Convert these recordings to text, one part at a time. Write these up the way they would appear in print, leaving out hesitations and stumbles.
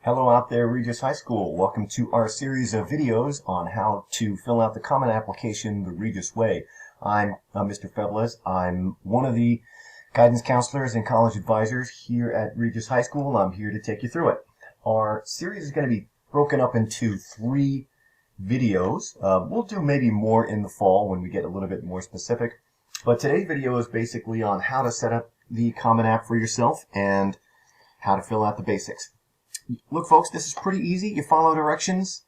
Hello out there, Regis High School. Welcome to our series of videos on how to fill out the Common Application the Regis way. I'm Mr. Febles. I'm one of the guidance counselors and college advisors here at Regis High School, and I'm here to take you through it. Our series is going to be broken up into 3 videos. We'll do maybe more in the fall when we get a little bit more specific. But today's video is basically on how to set up the Common App for yourself and how to fill out the basics. Look, folks, this is pretty easy. You follow directions.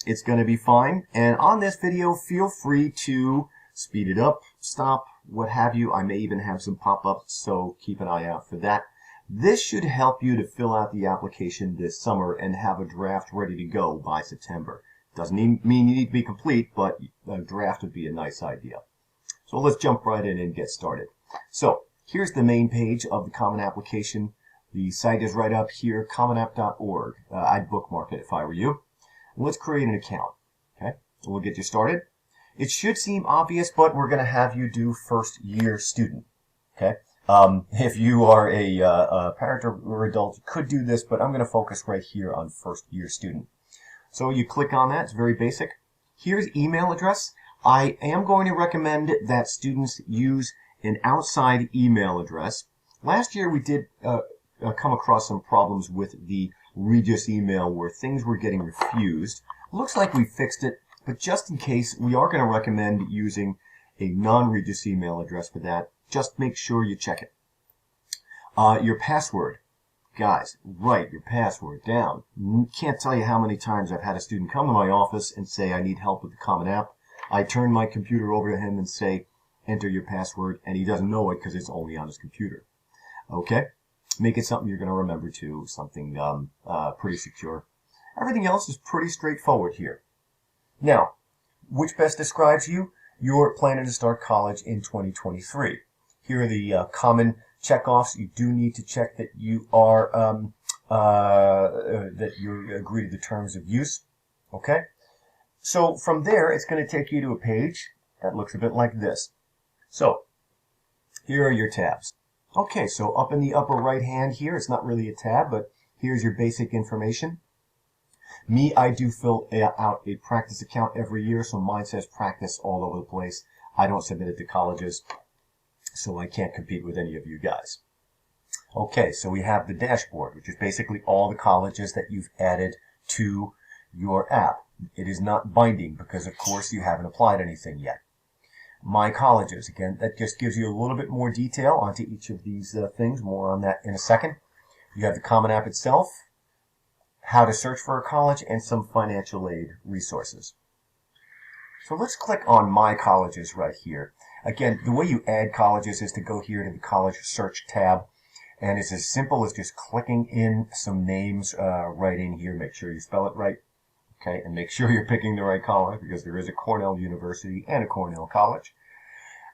It's going to be fine. And on this video, feel free to speed it up, stop, what have you. I may even have some pop-ups, so keep an eye out for that. This should help you to fill out the application this summer and have a draft ready to go by September. Doesn't mean you need to be complete, but a draft would be a nice idea. So let's jump right in and get started. So here's the main page of the Common Application. The site is right up here, commonapp.org. I'd bookmark it if I were you. Let's create an account. Okay, so we'll get you started. It should seem obvious, but we're going to have you do first year student. Okay, if you are a parent or adult, you could do this, but I'm going to focus right here on first year student. So you click on that. It's very basic. Here's email address. I am going to recommend that students use an outside email address. Last year we did come across some problems with the Regis email where things were getting refused. Looks like we fixed it, but just in case, we are going to recommend using a non-Regis email address for that. Just make sure you check it. Your password. Guys, write your password down. Can't tell you how many times I've had a student come to my office and say, I need help with the Common App. I turn my computer over to him and say, enter your password, and he doesn't know it because it's only on his computer. Okay? Make it something you're going to remember to, something pretty secure. Everything else is pretty straightforward here. Now, which best describes you? You're planning to start college in 2023. Here are the common checkoffs. You do need to check that you are that you agree to the terms of use. Okay. So from there, it's going to take you to a page that looks a bit like this. So here are your tabs. Okay, so up in the upper right hand here, it's not really a tab, but here's your basic information. Me, I do fill out a practice account every year, so mine says practice all over the place. I don't submit it to colleges, so I can't compete with any of you guys. Okay, so we have the dashboard, which is basically all the colleges that you've added to your app. It is not binding because, of course, you haven't applied anything yet. My colleges, again, that just gives you a little bit more detail onto each of these things. More on that in a second. You have the Common App itself, how to search for a college, and some financial aid resources. So let's click on My Colleges right here. Again, the way you add colleges is to go here to the College Search tab, and it's as simple as just clicking in some names right in here. Make sure you spell it right. Okay, and make sure you're picking the right college because there is a Cornell University and a Cornell College.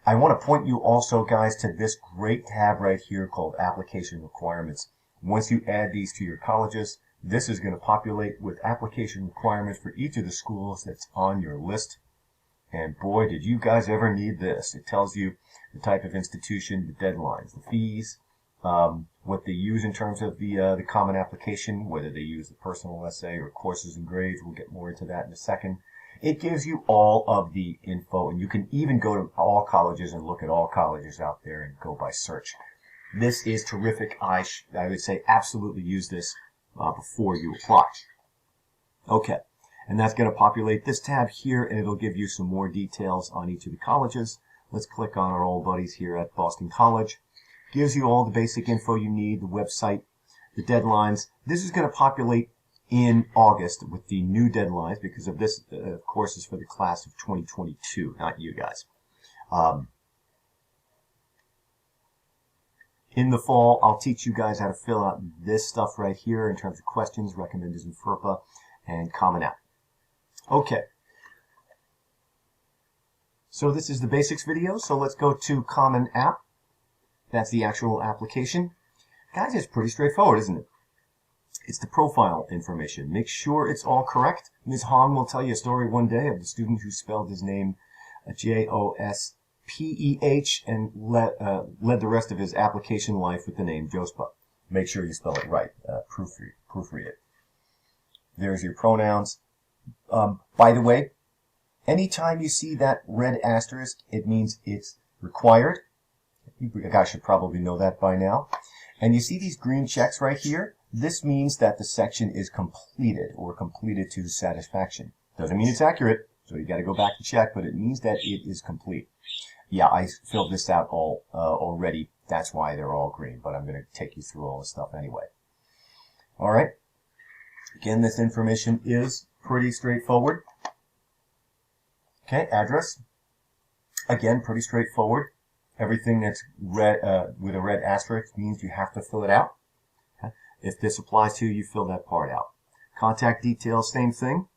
I want to point you also, guys, to this great tab right here called Application Requirements. Once you add these to your colleges, this is going to populate with application requirements for each of the schools that's on your list. And boy, did you guys ever need this. It tells you the type of institution, the deadlines, the fees, what they use in terms of the Common Application, whether they use the personal essay or courses and grades. We'll get more into that in a second. It gives you all of the info, and you can even go to all colleges and look at all colleges out there and go by search. This is terrific. I would say absolutely use this before you apply. Okay, and that's going to populate this tab here, and it'll give you some more details on each of the colleges. Let's click on our old buddies here at Boston College. Gives you all the basic info you need, the website, the deadlines. This is going to populate in August with the new deadlines because of this, of course, is for the class of 2022, not you guys. In the fall, I'll teach you guys how to fill out this stuff right here in terms of questions, recommended in FERPA, and Common App. Okay. So this is the basics video, so let's go to Common App. That's the actual application. Guys, it's pretty straightforward, isn't it? It's the profile information. Make sure it's all correct. Ms. Hong will tell you a story one day of the student who spelled his name J-O-S-P-E-H and led the rest of his application life with the name Jospa. Make sure you spell it right. Proofread it. There's your pronouns. By the way, anytime you see that red asterisk, it means it's required. You guys should probably know that by now. And you see these green checks right here? This means that the section is completed or completed to satisfaction. Doesn't mean it's accurate, so you got to go back and check, but it means that it is complete. Yeah, I filled this out all already. That's why they're all green, but I'm going to take you through all this stuff anyway. All right. Again, this information is pretty straightforward. Okay, address. Again, pretty straightforward. Everything that's red with a red asterisk means you have to fill it out. Okay. If this applies to you, you fill that part out. Contact details, same thing.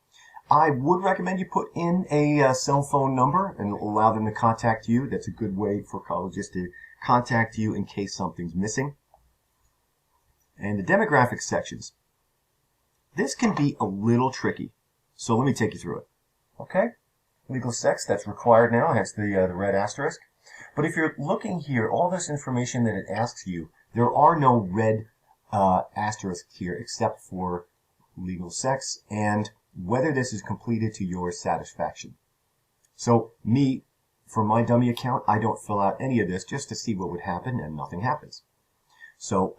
I would recommend you put in a cell phone number and allow them to contact you. That's a good way for colleges to contact you in case something's missing. And the demographic sections. This can be a little tricky, so let me take you through it. Okay? Legal sex, that's required now, hence the red asterisk. But if you're looking here, all this information that it asks you, there are no red asterisks here except for legal sex and whether this is completed to your satisfaction. So me, for my dummy account, I don't fill out any of this just to see what would happen, and nothing happens. So,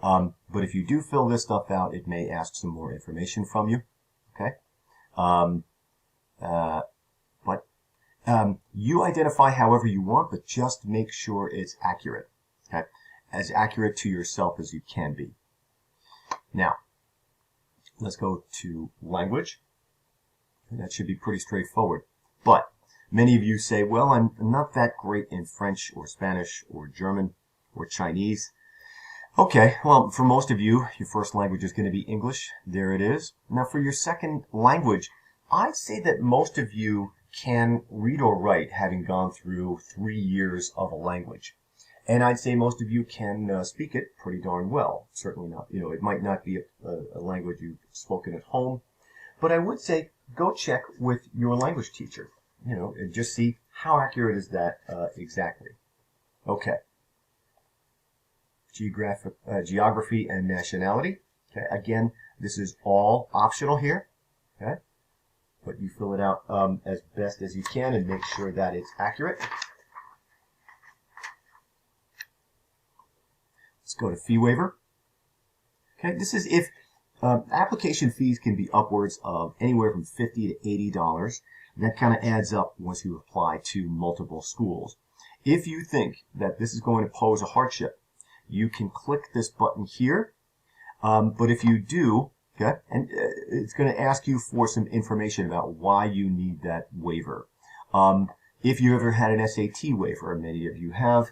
but if you do fill this stuff out, it may ask some more information from you. Okay? You identify however you want, but just make sure it's accurate. Okay? As accurate to yourself as you can be. Now, let's go to language. That should be pretty straightforward. But many of you say, well, I'm not that great in French or Spanish or German or Chinese. Okay, well, for most of you, your first language is going to be English. There it is. Now, for your second language, I'd say that most of you can read or write, having gone through 3 years of a language. And I'd say most of you can speak it pretty darn well. Certainly not, it might not be a language you've spoken at home. But I would say go check with your language teacher, and just see how accurate is that exactly. Okay. Geography and nationality. Okay. Again, this is all optional here. Okay. But you fill it out as best as you can and make sure that it's accurate. Let's go to fee waiver. Okay. This is if application fees can be upwards of anywhere from $50 to $80. That kind of adds up once you apply to multiple schools. If you think that this is going to pose a hardship, you can click this button here. But if you do, okay, and it's going to ask you for some information about why you need that waiver. If you ever had an SAT waiver, and many of you have,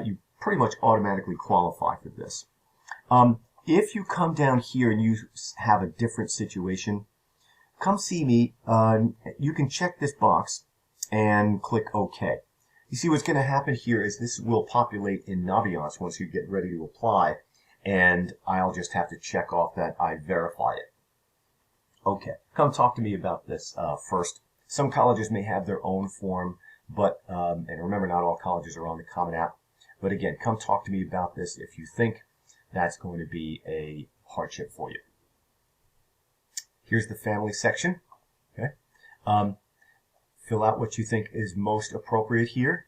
you pretty much automatically qualify for this. If you come down here and you have a different situation, come see me. You can check this box and click OK. You see what's going to happen here is this will populate in Naviance once you get ready to apply, and I'll just have to check off that I verify it. Okay, come talk to me about this first. Some colleges may have their own form, but, and remember, not all colleges are on the Common App. But again, come talk to me about this if you think that's going to be a hardship for you. Here's the family section. Okay. Fill out what you think is most appropriate here.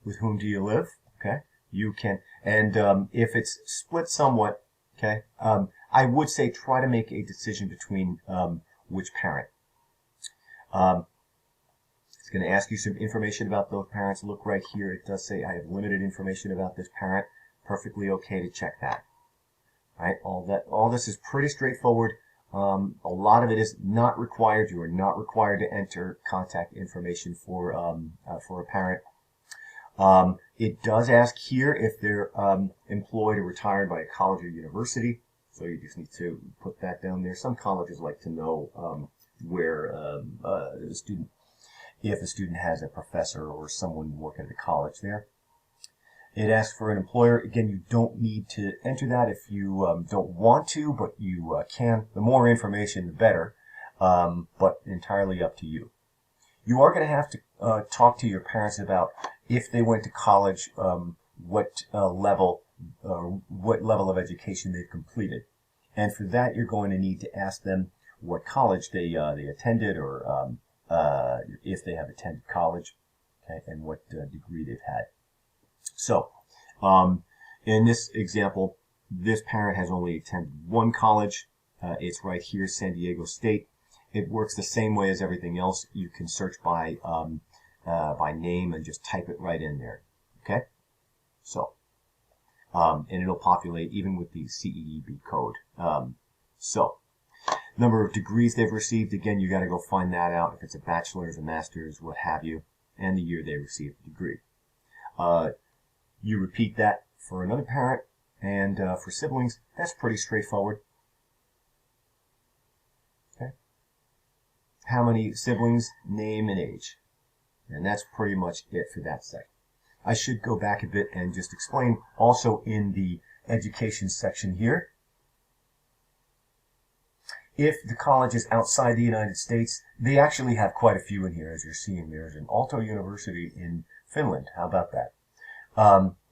With whom do you live? Okay. You can, and if it's split somewhat, okay, I would say try to make a decision between which parent. It's going to ask you some information about those parents. Look right here. It does say I have limited information about this parent. Perfectly okay to check that. All right, all this is pretty straightforward. A lot of it is not required. You are not required to enter contact information for a parent. It does ask here if they're employed or retired by a college or university. So you just need to put that down there. Some colleges like to know where the student, if a student has a professor or someone working at the college there. It asks for an employer. Again, you don't need to enter that if you don't want to, but you can. The more information, the better, but entirely up to you. You are going to have to talk to your parents about if they went to college, what level of education they've completed. And for that, you're going to need to ask them what college they attended, or if they have attended college, okay, and what degree they've had. So, in this example, this parent has only attended one college. It's right here, San Diego State. It works the same way as everything else. You can search by name and just type it right in there. Okay? So, and it'll populate even with the CEEB code. So, number of degrees they've received, again, you got to go find that out, if it's a bachelor's, a master's, what have you, and the year they received the degree. You repeat that for another parent, and for siblings, that's pretty straightforward. Okay. How many siblings, name, and age. And that's pretty much it for that section. I should go back a bit and just explain also in the education section here. If the college is outside the United States, they actually have quite a few in here, as you're seeing. There's an Aalto University in Finland. How about that?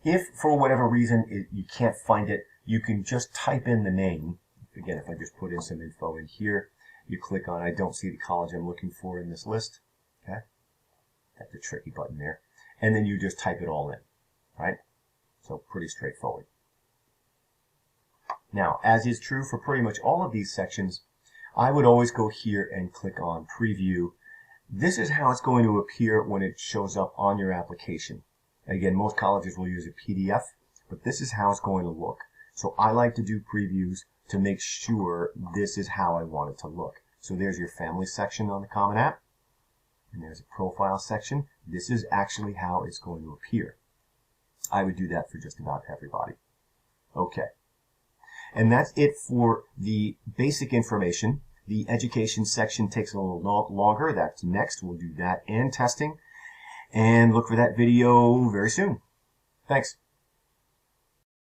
If for whatever reason you can't find it, you can just type in the name. Again, if I just put in some info in here, you click on I don't see the college I'm looking for in this list. Okay, that's the tricky button there. And then you just type it all in, right? So pretty straightforward. Now, as is true for pretty much all of these sections, I would always go here and click on Preview. This is how it's going to appear when it shows up on your application. Again, most colleges will use a PDF, but this is how it's going to look. So I like to do previews to make sure this is how I want it to look. So there's your family section on the Common App, and there's a profile section. This is actually how it's going to appear. I would do that for just about everybody. Okay. And that's it for the basic information. The education section takes a little longer. That's next. We'll do that and testing. And look for that video very soon. Thanks.